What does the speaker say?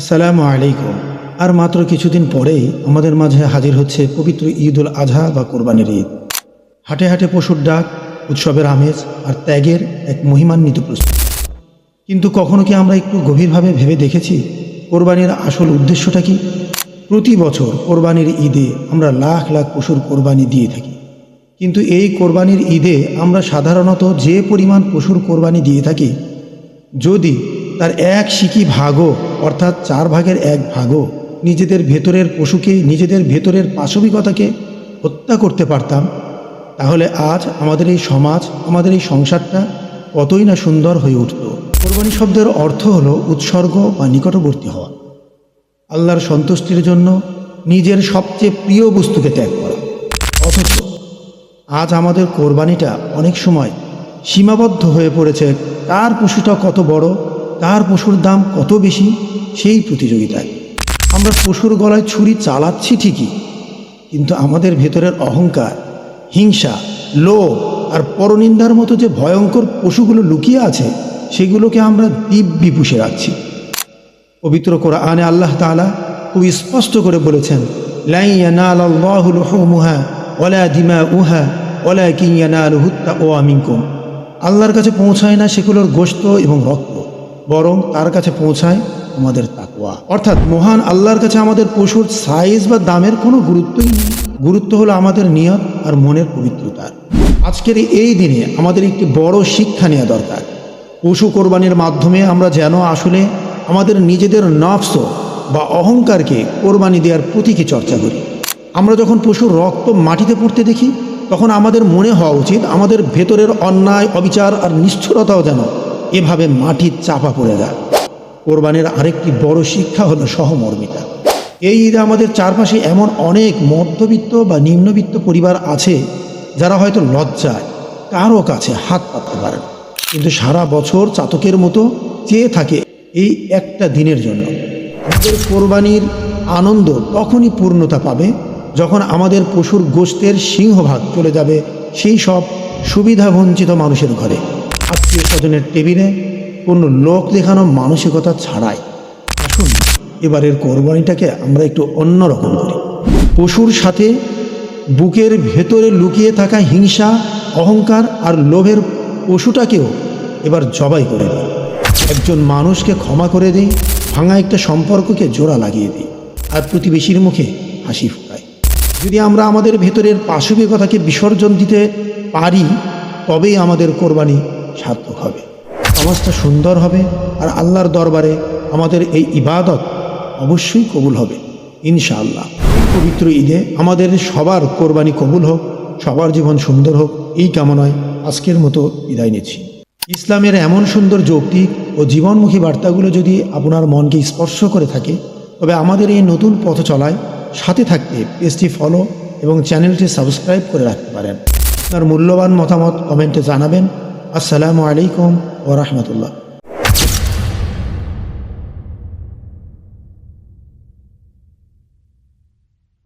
আসসালামু আলাইকুম। আর মাত্র কিছুদিন পরেই আমাদের মাঝে হাজির হচ্ছে পবিত্র ঈদ উল আজহা বা কোরবানির ঈদ। হাটে হাটে পশুর ডাক, উৎসবের আমেজ আর ত্যাগের এক মহিমান্বিত প্রস্তুতি। কিন্তু কখনো কি আমরা একটু গভীরভাবে ভেবে দেখেছি কোরবানির আসল উদ্দেশ্যটা কি? প্রতি বছর কোরবানির ঈদে আমরা লাখ লাখ পশুর কোরবানি দিয়ে থাকি, কিন্তু এই কোরবানির ঈদে আমরা সাধারণত যে পরিমাণ পশুর কোরবানি দিয়ে থাকি, যদি তার এক সিকি ভাগও অর্থাৎ 4 ভাগের 1 ভাগও নিজেদের ভেতরের পশুকে, নিজেদের ভেতরের পাশবিকতাকে হত্যা করতে পারতাম, তাহলে আজ আমাদের এই সমাজ, আমাদের এই সংসারটা কতই না সুন্দর হয়ে উঠত। কোরবানি শব্দের অর্থ হলো উৎসর্গ বা নিকটবর্তী হওয়া, আল্লাহর সন্তুষ্টির জন্য নিজের সবচেয়ে প্রিয় বস্তুকে ত্যাগ করা। অথচ আজ আমাদের কোরবানিটা অনেক সময় সীমাবদ্ধ হয়ে পড়েছে কার পশুটা কত বড়, কার পশুর দাম কত বেশি, সেই প্রতিযোগিতায়। আমরা পশুর গলায় ছুরি চালাচ্ছি ঠিকই, কিন্তু আমাদের ভেতরের অহংকার, হিংসা, লোভ আর পরনিন্দার মতো যে ভয়ঙ্কর পশুগুলো লুকিয়ে আছে, সেগুলোকে আমরা দিব্যি পুষে রাখছি। পবিত্র কোরআনে আল্লাহ তাআলা খুব স্পষ্ট করে বলেছেন, লা ইয়ানালাল্লাহু লুহুমুহা ওয়ালা দিমাউহা ওয়ালাকিন ইয়ানালুহুত তাকওয়া মিনকুম। আল্লাহর কাছে পৌঁছায় না সেগুলোর গোশত এবং রক্ত, বরং তার কাছে পৌঁছায় আমাদের তাকওয়া। অর্থাৎ মহান আল্লাহর কাছে আমাদের পশুর সাইজ বা দামের কোনো গুরুত্বই নেই। গুরুত্ব হলো আমাদের নিয়ত আর মনের পবিত্রতার। আজকের এই দিনে আমাদের একটি বড় শিক্ষা নেওয়া দরকার। পশু কোরবানির মাধ্যমে আমরা যেন আসলে আমাদের নিজেদের নফস বা অহংকারকে কোরবানি দেওয়ার প্রতীকী চর্চা করি। আমরা যখন পশুর রক্ত মাটিতে পড়তে দেখি, তখন আমাদের মনে হওয়া উচিত আমাদের ভেতরের অন্যায়, অবিচার আর নিষ্ঠুরতাও যেন এভাবে মাটির চাপা পড়ে যায়। কোরবানির আরেকটি বড় শিক্ষা হলো সহমর্মিতা। এই ঈদে আমাদের চারপাশে এমন অনেক মধ্যবিত্ত বা নিম্নবিত্ত পরিবার আছে যারা হয়তো লজ্জায় কারো কাছে হাত পাততে পারে না, কিন্তু সারা বছর চাতকের মতো চেয়ে থাকে এই একটা দিনের জন্য। আমাদের কোরবানির আনন্দ তখনই পূর্ণতা পাবে যখন আমাদের পশুর গোশতের সিংহভাগ চলে যাবে সেই সব সুবিধাবঞ্চিত মানুষের ঘরে, আত্মীয় স্বজনের টেবিলে, কোনো লোক দেখানো মানসিকতা ছাড়াই। আসুন এবারের কোরবানিটাকে আমরা একটু অন্যরকম করি। পশুর সাথে বুকের ভেতরে লুকিয়ে থাকা হিংসা, অহংকার আর লোভের পশুটাকেও এবার জবাই করে দিই। একজন মানুষকে ক্ষমা করে দিই, ভাঙা একটা সম্পর্ককে জোড়া লাগিয়ে দিই, আর প্রতিবেশীর মুখে হাসি ফোটাই। যদি আমরা আমাদের ভেতরের পাশবিকতাকে বিসর্জন দিতে পারি, তবেই আমাদের কোরবানি সার্থক হবে, সমাজটা সুন্দর হবে, আর আল্লাহর দরবারে আমাদের এই ইবাদত অবশ্যই কবুল হবে ইনশাআল্লাহ। পবিত্র ঈদে আমাদের সবার কোরবানি কবুল হোক, সবার জীবন সুন্দর হোক, এই কামনায় আজকের মতো বিদায় নিচ্ছি। ইসলামের এমন সুন্দর যৌক্তিক ও জীবনমুখী বার্তাগুলো যদি আপনার মনকে স্পর্শ করে থাকে, তবে আমাদের এই নতুন পথ চলায় সাথে থাকতে পেজটি ফলো এবং চ্যানেলটি সাবস্ক্রাইব করে রাখতে পারেন। আপনার মূল্যবান মতামত কমেন্টে জানাবেন। আসসালামু আলাইকুম ওয়া রাহমাতুল্লাহ।